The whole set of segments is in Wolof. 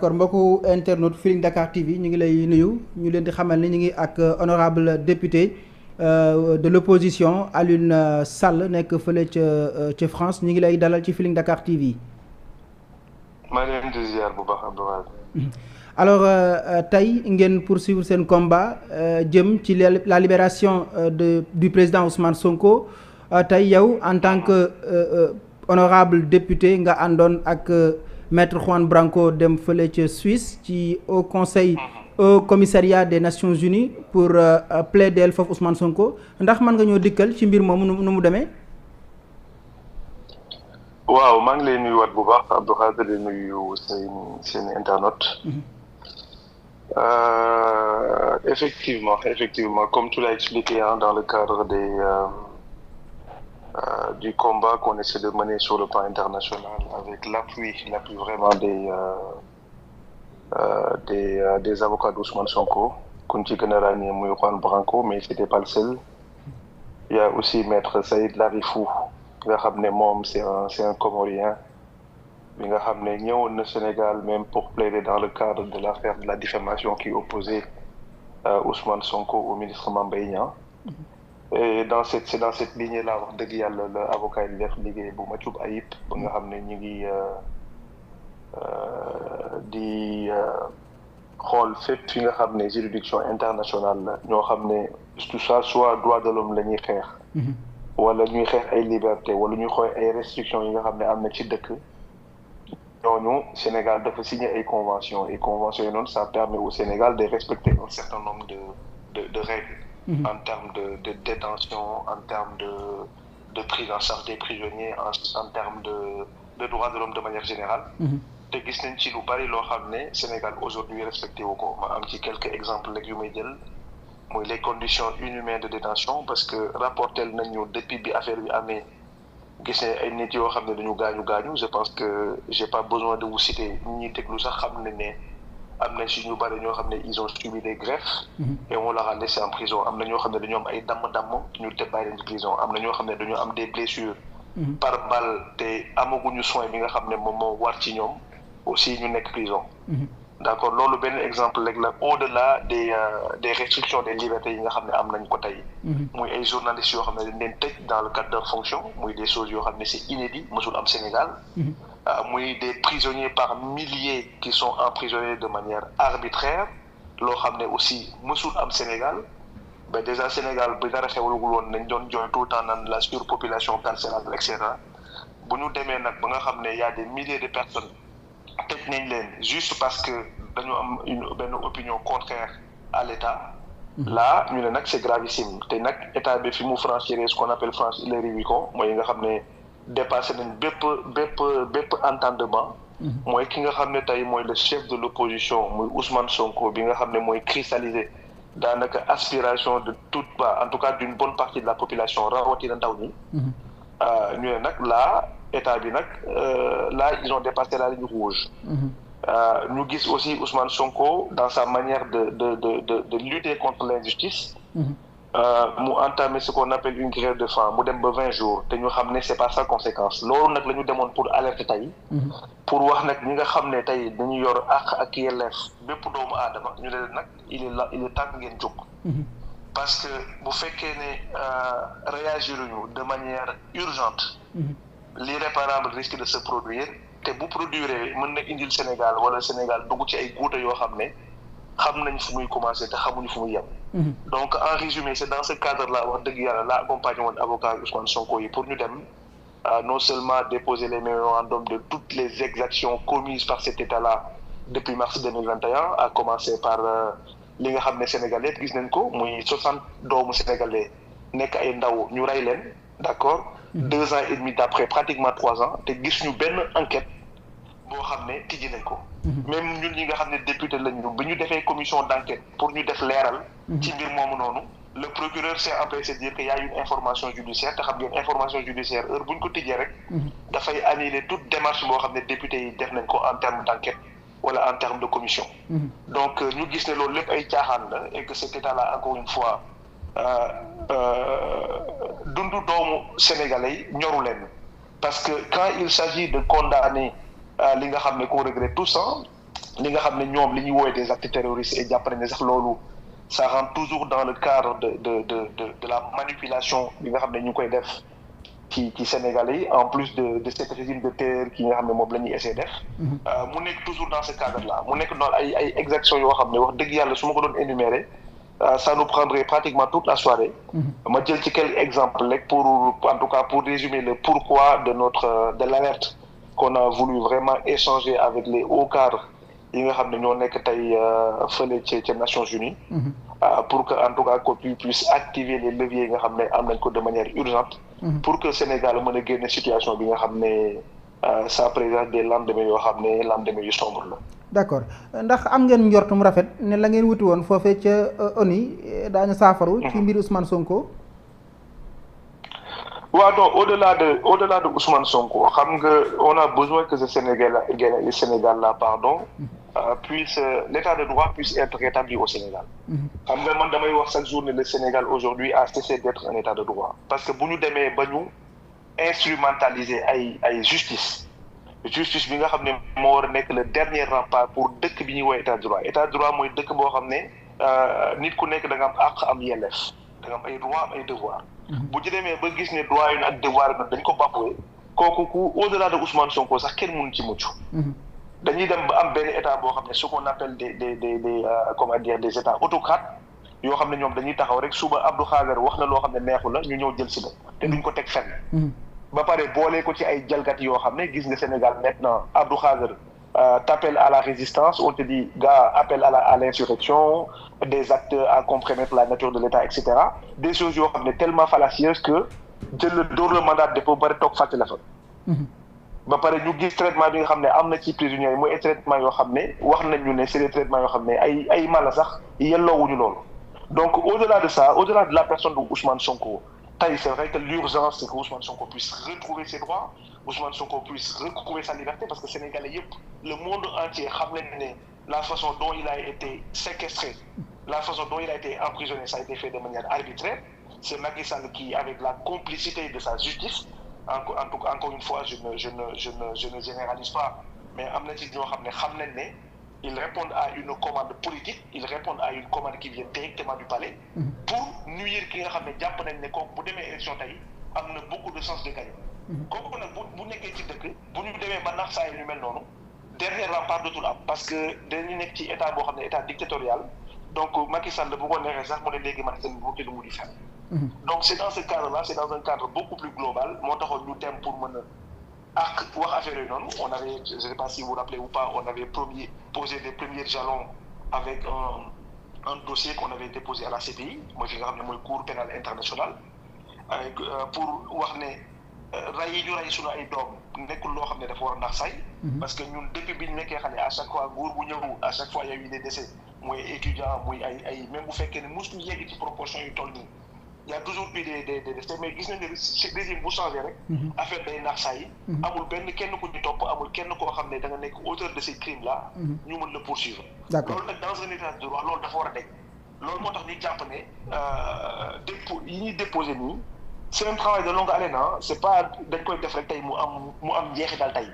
d'accord mbokku internaute Feeling Dakar TV ñu ngi lay nuyu ñu leen di xamal ni ñu ngi ak honorable député de l'opposition Alioune Sall nekk fële ca France ñu ngi lay dalal ci Feeling Dakar TV. maa ngi leen di ziar bu baax Abdoulaye. alors tey ngeen poursuivre seen combat jëm ci la libération du président Ousmane Sonko tey yow en tant que honorable député nga àndoon ak maître Juan Branco dem fële ca Suisse ci au commissariat des Nations Unies pour plaider foofu Ousmane Sonko ndax mën nga ñoo dikkal ci mbir moomu nu mu demee. waaw maa ngi lay nuyuwaat bu baax Abdou Khadre di nuyu seen internaute. Effectivement, comme tu l'as expliqué dans le cadre du combat qu'on essaie de mener sur le plan international avec l'appui vraiment des avocats d'Ousmane Sonko, qu'on ci gën a ràññee muy Juan Branco, mais c'était pas le seul. Il y a aussi maître Saïd Larifou nga xam ne moom c'est un Comorien bi nga xam ne ñëwoon na Sénégal même pour plaider dans le cadre de l'affaire de la diffamation qui opposait Ousmane Sonko au ministre Mame Mbaye Niang. Et c'est dans cette lignée là wax dëgg yàlla la avocat yi def liggéey bu ma cub ayib ba nga xam ne ñu ngi di xool fépp fi nga xam ne juridiction internationale la ñoo xam ne tout ça soit droit de l'homme la ñuy xeex wala ñuy xeex ay liberté wala ñuy xooy ay restrictions yi nga xam ne am na ci dëkk ñooñu Sénégal dafa signé ay conventions et conventions yi noonu ça permet au Sénégal de respecter un certain nombre de règles en termes de détention, en termes de prise en charge des prisonniers, en termes de droits de l'homme de manière générale. te gis nañ ci lu bari loo xam ne Sénégal aujourd'hui respecté wu ko ma am ci quelques exemples rek yu may jël mooy les conditions inhumaines de détention parce que rapporté nañu depuis bi affaire bi amee gis ne ay nit yoo xam ne dañu gaañu je pense que j'ai pas besoin de vous citer ñi déglu sax xam ne am na ci ñu bari ñoo xam ne ils ont subi des greffes et on leur a laissé en prison am na ñoo xam ne dañoo am ay damm-damm ñu te bàyyi leen ci prison am na ñoo xam ne dañoo am des blessures par balle te amaguñu soin bi nga xam ne moom moo war ci ñoom aussi ñu nekk prison d'accord loolu benn exemple rek la au-delà des restrictions des libertés yi nga xam ne am nañ ko tey muy ay journalistes yoo xam ne dañ leen tëj dans le cadre de leur fonction muy des choses yoo xam ne c'est inédit mësul am Sénégal muy des prisonniers par milliers qui sont emprisonnés de manière arbitraire loo xam ne aussi mësul am Sénégal ba déjà Sénégal bi dara xewlugul woon nañ doon jooy tout le temps naan la surpopulation carcérale et cetera bu ñu demee nag ba nga xam ne y a des milliers de personnes tëj nañ leen juste parce que dañu am benn opinion contraire à l'État là ñu ne nag c'est gravissime te nag état bi fi mu franchir ce qu'on appelle franchir le Rubicon mooy nga xam ne dépassé nañ bépp entendement mooy ki nga xam ne tey mooy le chef de l'opposition muy Ousmane Sonko bi nga xam ne mooy cristallisé daanaka aspiration de toute en tout cas d'une bonne partie de la population rawatina ndaw ñi ñu ne nag là état bi nag là ils ont dépassé la ligne rouge ñu gis aussi Ousmane Sonko dans sa manière de lutter contre l'injustice mu entamé ce qu'on appelle une grève de faim mu dem ba 20 jours te ñu xam ne c'est pas sa conséquence loolu nag la ñu demoon pour alerter tey pour wax nag ñi nga xam ne tey dañu yor ak yelleef bépp doomu aadama ñu ne nag il est temps ngeen jóg parce que bu fekkee ne réagiruñu de manière urgente l'irréparable risque de se produire te bu produire mën na indil Sénégal wala Sénégal dugg ci ay guuta yoo xam ne xam nañ fu muy commencer te xamuñu fu muy yem donc en résumé c'est dans ce cadre-là wax dëgg yàlla la accompagné woon avocat Ousmane Sonko yi pour ñu dem non seulement déposer les mémorandums de toutes les exactions commises par cet État-là depuis mars 2021 à commencer par li nga xam ne Sénégalais yëpp gis nañ ko muy 60 doomu Sénégalais nekk ay ndaw ñu rey leen d'accord 2 ans et demi d'après pratiquement 3 ans te gis ñu benn enquête boo xam ne tijji nañ ko même ñun ñi nga xam ne député lañ ñu bi ñu defee commission d'enquête pour ñu def leeral ci mbir moomu noonu le procureur s'est empressé de dire qu'il y a une information judiciaire te xam ngeen information judiciaire heure bu ñu ko tijjee rek dafay annuler toute démarche boo xam ne député yi def nañ ko en termes d'enquête wala en termes de commission donc ñu gis ne loolu lépp ay caaxaan la et que cet état-là encore une fois dundu doomu sénégalais yi ñoru leen parce que quand il s'agit de condamner li nga xam ne qu'on regrette tous li nga xam ne ñoom li ñuy woowee des actes terroristes et jàpp nañ ne sax loolu ça rentre toujours dans le cadre de la manipulation bi nga xam ne ñu ngi koy def ci Sénégalais yi en plus de cet régime de terreur ki nga xam ne moom la ñuy essayer def. mu nekk toujours dans ce cadre là mu nekk noonu ay exactions yoo xam ne wax dëgg yàlla su ma ko doon énumérer ça nous prendrait pratiquement toute la soirée. ma jël ci quelques exemples rek pour en tout cas pour résumer le pourquoi de l'alerte qu'on a voulu vraiment échanger avec les hauts cadres yi nga xam ne ñoo nekk tey fële ca Nations Unies. pour que en tout cas qu'on puisse activer les leviers yi nga xam ne am nañ ko de manière urgente. pour que Sénégal mën a génne situation bi nga xam ne ça présente des lendemains yoo xam ne lendemains yu sombre la. d'accord ndax am ngeen njortum rafet ne la ngeen wuti woon foofee ca ONU daañu saafaru. ci mbir Ousmane Sonko. waaw non au-delà de Ousmane Sonko xam nga on a besoin que ce Sénégal là puisse l'état de droit puisse être rétabli au Sénégal. xam nga man damay wax chaque jour ne le Sénégal aujourd'hui a cessé d'être un état de droit parce que bu ñu demee ba ñu instrumentaliser ay justice bi nga xam ne moo war a nekk le dernier rempart pour dëkk bi ñuy woowee état de droit mooy dëkk boo xam ne nit ku nekk da nga am àq am yelleef da nga am ay droit am ay devoir bu ñu demee ba gis ne droit yi ak devoir yi dañ ko bafoué kooku ku au-delà de Ousmane Sonko sax kenn mënu ci mucc. dañuy dem ba am benn état boo xam ne ce qu'on appelle des états autocrates yoo xam ne ñoom dañuy taxaw rek suba Abdou Khader wax na loo xam ne neexu la ñu ñëw jël si la te duñ ko teg fenn. ba pare boole ko ci ay jalgati yoo xam ne gis nga Sénégal maintenant Abdou Khader t'appelle à la résistance on te dit gars appel à l'insurrection des actes à compromettre la nature de l'État etc. des choses yoo xam ne tellement fallacieuses que jël la dóor le mandat de dépôt bari toog fàtte la fa. ba pare ñu gis traitement bi nga xam ne am na ci prisonniers yi mooy ay traitement yoo xam ne wax nañ ñu ne c'est des traitements yoo xam ne ay mala sax yelloowuñu loolu donc au-delà de ça au-delà de la personne de Ousmane Sonko tey c'est vrai que l'urgence c'est que Ousmane Sonko puisse retrouver ses droits Ousmane Sonko puisse retrouver sa liberté parce que Sénégalais yëpp le monde entier xam nañ ne la façon dont il a été séquestré la façon dont il a été emprisonné ça a été fait de manière arbitraire c'est Macky Sall qui avec la complicité de sa justice en tout cas encore une fois je ne généralise pas mais am na ci ñoo xam nañ ne ils répondent à une commande politique ils répondent à une commande qui vient directement du palais pour nuire ki nga xam ne jàpp nañ ne kooku bu demee élection tey am na beaucoup de chance de gagner kooku nag bu nekkee ci dëkk bu ñu demee ba nax saa yi ñu mel noonu dernier rempart dootul am parce que dañu nekk ci état boo xam ne état dictatorial donc Macky Sall bu ko neexee sax mu ne léegi man seen bu te lu mu di fen donc c'est dans ce cadre-là c'est dans un cadre beaucoup plus global moo taxoon ñu dem pour mën a wax affaire yooyu noonu on avait je sais pas si vous vous rappelez ou pas on avait posé les premiers jalons avec un dossier qu'on avait déposé à la CPI mooy fi nga xam ne mooy Cour pénale internationale avec pour wax ne ray yi ñu ray suñu ay doom nekkul loo xam ne dafa war a ndax say parce que ñun depuis bi ñu nekkee xale à chaque fois nguur bu ñëw à chaque fois y a eu des décès muy étudiant muy ay même bu fekkee ne mosuñu yegg ci proportion yu toll nii il y a toujours eu des décès mais gis nañ ne régime bu changé rek affaire day naax saa yi amul benn kenn ku ñu topp amul kenn koo xam ne da nga nekk auteur de ces crimes là ñu mën la poursuivre loolu nag dans un état de droit loolu dafa war a deñ loolu moo tax ñu jàpp ne dépôt yi ñuy déposé nii c'est un travail de longue haleine c'est pas dañ koy def rek tey mu am njeexital tey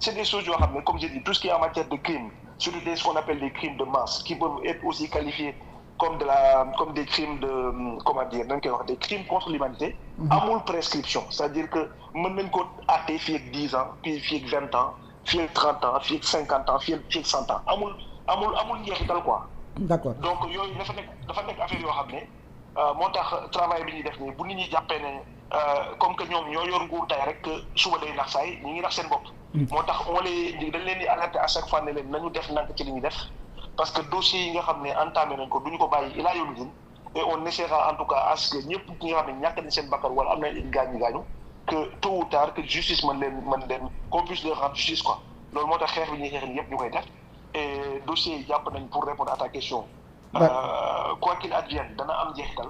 c'est des choses yoo xam ne comme j'ai dit tout ce qui est en matière de crime surtout ce qu'on appelle des crimes de masse qui peuvent être aussi qualifiés comme des crimes de comment dire dañ koy wax des crimes contre l'humanité amul prescription c'est-à-dire que mën nañ ko àtte fii ak 10 ans fii ak 20 ans fii ak 30 ans fii ak 50 ans fii ak 100 ans amul njeexital quoi d'accord donc yooyu dafa nekk affaire yoo xam ne moo tax travail bi ñuy def nii bu nit ñi jàppee ne comme que ñoom ñoo yor nguur tey rek suba day nax saay ñi ngi nax seen bopp moo tax dañ leen di alerter à chaque fois ne leen nañu def nank ci li ñuy def parce que dossiers yi nga xam ne entamé nañ ko duñu ko bàyyi ilaa yoonu din et on essaiera en tout cas à ce que ñëpp ñi nga xam ne ñàkk nañ seen bakkan wala am na gaañu que tôt ou tard que justice mën leen qu'on puisse leur rendre justice quoi loolu moo tax xeex bi ñuy xeex ni yëpp ñu koy def et dossiers yi jàpp nañ pour répondre à ta question quoi qu'il advienne dana am njeexital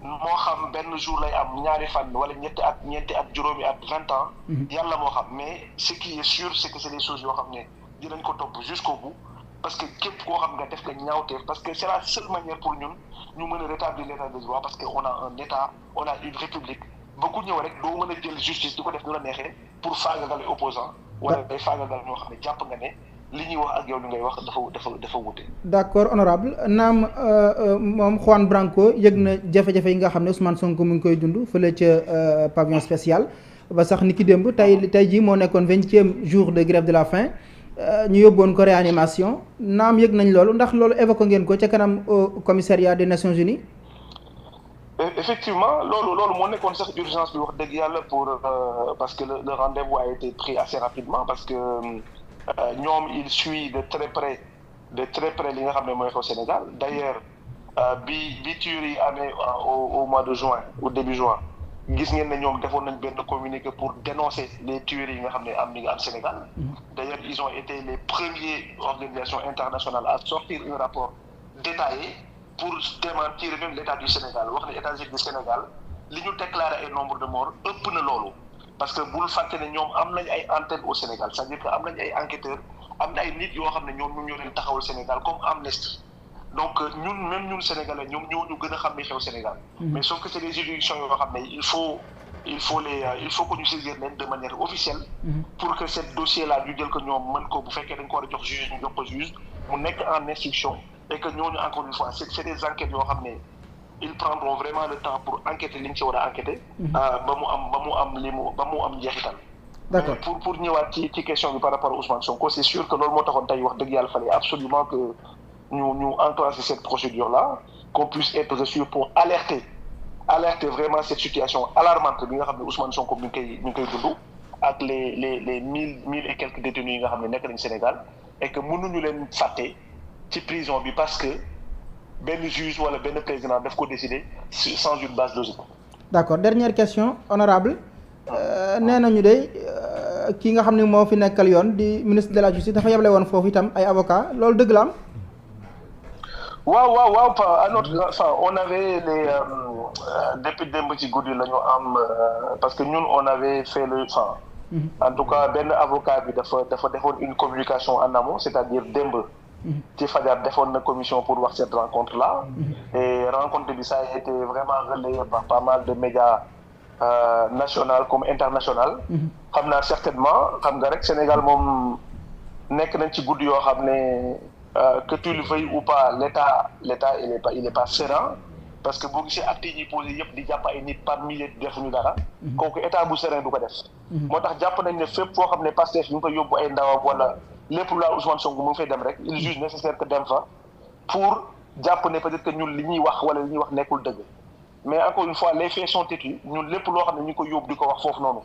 moo xam benn jour lay am ñaari fan wala ñeenti at juróomi at 20 ans yàlla moo xam mais ce qui est sûr c'est que c'est des choses yoo xam ne dinañ ko topp jusqu'au bout parce que képp koo xam nga def nga ñaawteef parce que c'est la seule manière pour ñun ñu mën a rétablir l'état de droit parce que on a un état on a une république ba ku ñëw rek doo mën a jël justice di ko def nu la neexee pour faagagal opposant wala day faagagal ñoo xam ne jàpp nga ne li ñuy wax ak yow li ngay wax dafa wute. d'accord honorable naam moom Juan Branco yëg na jafe-jafe yi nga xam ne Ousmane Sonko mu ngi koy dund fële ca pavillon spécial ba sax ni ki démb tey jii moo nekkoon 20e jour de grève de la faim ñu yóbboon ko réanimation naam yëg nañ loolu ndax loolu évoqué ngeen ko ca kanam au commissariat des Nations Unies. Effectivement loolu moo nekkoon sax urgence bi wax dëgg yàlla pour parce que le rendez-vous a été pris assez rapidement parce que ñoom il suit de très près li nga xam ne mooy xew Sénégal d'ailleurs bi tuerie yi amee au mois de juin au début juin gis ngeen ne ñoom defoon nañ benn communiqué pour dénoncer les tueries yi nga xam ne am Sénégal. D'ailleurs ils ont été les premières organisations internationales à sortir un rapport détaillé pour démentir même l'état du Sénégal wax ne état du Sénégal li ñu déclaré ay nombre de morts ëpp na loolu parce que bul fàtte ne ñoom am nañ ay antennes au Sénégal c'est-à-dire que am nañ ay enquêteurs am na ay nit yoo xam ne ñoom ñoo leen taxawal Sénégal comme Amnesty donc ñun Sénégalais ñoom ñoo ñu gën a xam ni xew Sénégal. Mais sauf que c'est des juridictions yoo xam ne il faut que ñu saisir leen de manière officielle. Pour que ce dossier là ñu jël ko ñoom mën ko bu fekkee dañ ko war a jox juge ñu jox ko juge mu nekk en instruction. Et que ñooñu encore une fois c'est des enquêtes yoo xam ne ils prendront vraiment le temps pour enquêter li ñu ci war a enquêter. ba mu am njeexital. D'accord pour ñëwaat ci question bi par rapport à Ousmane Sonko c'est sûr que loolu moo taxoon tey wax dëgg yàlla fallait absolument que ñu enclencher cette procédure là qu'on puisse être reçu pour alerter vraiment cette situation alarmante bi nga xam ne Ousmane Sonko mi ngi koy dund ak les mille et quelques détenus yi nga xam ne nekk nañ Sénégal et que mënuñu leen fàtte. ci prison bi parce que benn juge wala benn président daf ko décider sans une base logique. D'accord dernière question honorable nee nañu de ki nga xam ne moo fi nekkal yoon di ministre de la justice dafa yeble woon foofu itam ay avocat loolu dëgg la am. waaw à notre enfin on avait les depuis démb ci guddi la ñu am parce que ñun on avait fait le enfin en tout cas benn avocat bi dafa defoon une communication en amont c'est-à-dire démb. ci fajar defoon na commission pour wax cette rencontre là et rencontre bi ça a été vraiment relayé par pas mal de médias national comme international xam naa certainement xam nga rek Sénégal moom nekk nañ ci guddi yoo xam ne que tu le veuilles ou pas l'état il est pas serein parce que boo gisee actes yi ñuy posé yëpp di jàpp ay nit par milliers defuñu dara kooku état bu serein du ko def moo tax jàpp nañ ne fépp foo xam ne Pastef ñu ngi koy yóbbu ay ndawam wala lépp lu la Ousmane Sonko mu ngi fay dem rek il juge nécessaire que dem fa pour jàpp ne peut-être que ñun li ñuy wax wala li ñuy wax nekkul dëgg mais encore une fois les faits sont têtus ñun lépp loo xam ne ñu ngi koy yóbbu di ko wax foofu noonu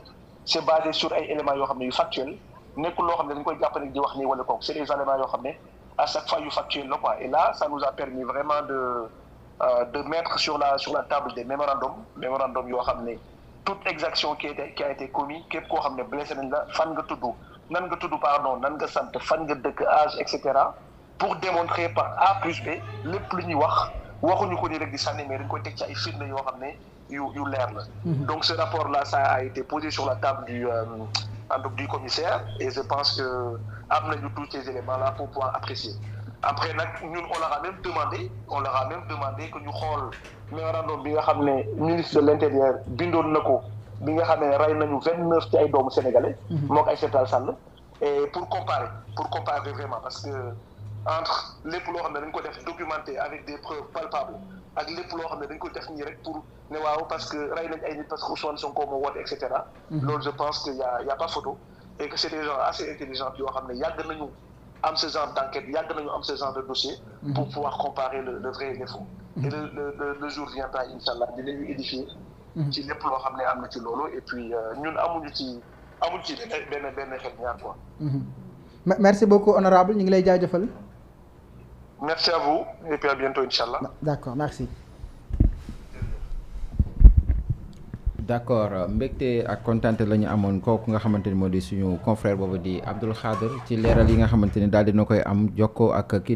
c'est basé sur ay éléments yoo xam ne yu factuels nekkul loo xam ne dañu koy jàpp ne di wax nii wala kooku c'est des éléments yoo xam ne à chaque fois yu factuels la quoi et là ça nous a permis vraiment de mettre sur la table des mémorandums yoo xam ne toute exaction qui a été commis képp koo xam ne blessé nañ la fan nga tudd nan nga sant fan nga dëkk âge et cetera pour démontrer par A plus B lépp lu ñuy waxuñu ko ni rek di sànni mais dañ koy teg ci ay firnde yoo xam ne yu leer la. Donc ce rapport là ça a été posé sur la table du commissaire et je pense que am nañu tous ces éléments là pour pouvoir apprécier. Après nag ñun on leur a même demandé que ñu xool mémorandum bi nga xam ne ministre de l'intérieur bindoon na ko bi nga xam ne rey nañu 29 ci ay doomu sénégalais. moo ko Aïssata Tall Sall et pour comparer vraiment parce que entre lépp loo xam ne dañ ko def documenté avec des preuves palpables ak lépp loo xam ne dañ ko def nii rek pour ne waaw parce que rey nañ ay nit parce que Ousmane Sonko moo woote et cetera. loolu je pense que y a pas photo et que c'est des gens assez intelligents yoo xam ne yàgg nañu am ce genre d'enquête yàgg nañu am ce genre de dossier pour pouvoir comparer le vrai et le faux et le jour viendra inchallah dinañu édifier ci lépp loo xam ne am na ci loolu et puis ñun amuñu ci benn xel ñaar quoi. Merci beaucoup honorable ñu ngi lay jaajëfal. Merci à vous et puis à bientôt inchallah. D'accord merci. d'accord mbégte ak kontaante la ñu amoon kooku nga xamante ni moo di suñu confrère boobu di Abdoul Khadr ci leeral yi nga xamante ni daal dina koy am jokkoo ak kii di